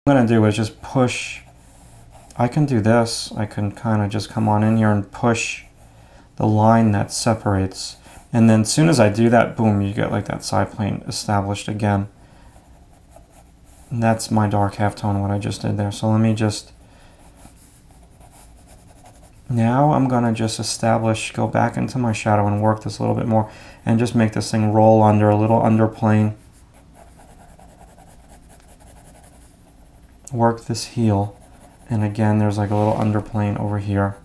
What I'm going to do is just push. I can do this. I can kind of just come on in here and push the line that separates. And then as soon as I do that, boom, you get like that side plane established again. And that's my dark halftone, what I just did there. So let me just, now I'm going to just establish, go back into my shadow and work this a little bit more and just make this thing roll under, a little underplane. Work this heel. And again, there's like a little underplane over here.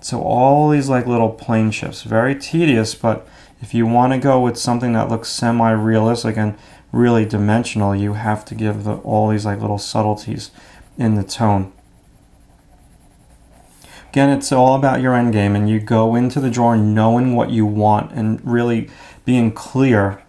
So all these like little plane shifts, very tedious, but if you want to go with something that looks semi-realistic and really dimensional, you have to give all these like little subtleties in the tone. Again, it's all about your end game, and you go into the drawing knowing what you want and really being clear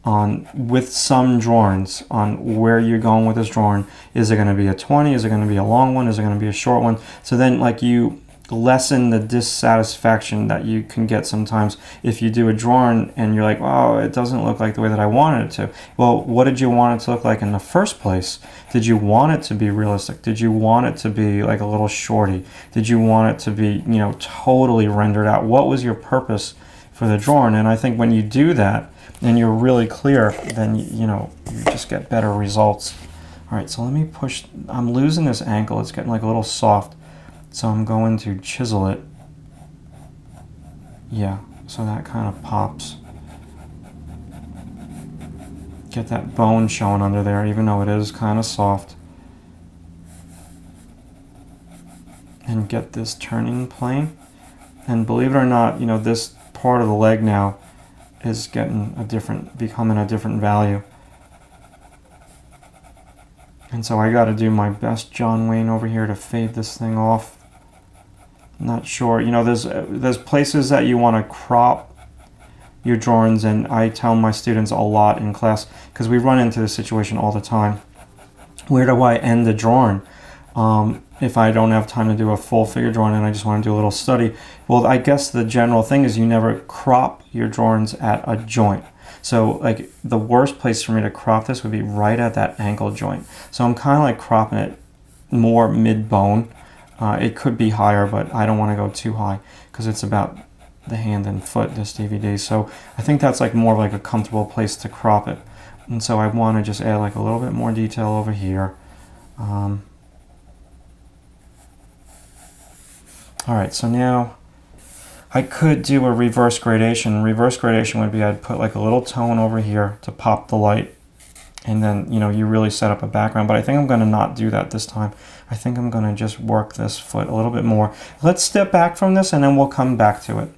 on, with some drawings, on where you're going with this drawing. Is it going to be a 20? Is it going to be a long one? Is it going to be a short one? So then like you lessen the dissatisfaction that you can get sometimes if you do a drawing and you're like, oh, it doesn't look like the way that I wanted it to. Well, what did you want it to look like in the first place? Did you want it to be realistic? Did you want it to be like a little shorty? Did you want it to be, you know, totally rendered out? What was your purpose for the drawing? And I think when you do that and you're really clear, then you know, you just get better results. All right, so let me push. I'm losing this ankle. It's getting like a little soft. So I'm going to chisel it. Yeah, so that kind of pops. Get that bone showing under there, even though it is kind of soft. And get this turning plane. And believe it or not, you know, this part of the leg now is getting a different, becoming a different value. And so I got to do my best John Wayne over here to fade this thing off. Not sure, you know, there's places that you want to crop your drawings, and I tell my students a lot in class because we run into this situation all the time. Where do I end the drawing if I don't have time to do a full figure drawing and I just want to do a little study? Well, I guess the general thing is you never crop your drawings at a joint. So like the worst place for me to crop this would be right at that ankle joint. So I'm kind of like cropping it more mid-bone. It could be higher, but I don't want to go too high because it's about the hand and foot, this DVD. So I think that's like more of like a comfortable place to crop it. And so I want to just add like a little bit more detail over here. All right, so now I could do a reverse gradation. Reverse gradation would be I'd put like a little tone over here to pop the light. And then, you know, you really set up a background. But I think I'm going to not do that this time. I think I'm going to just work this foot a little bit more. Let's step back from this and then we'll come back to it.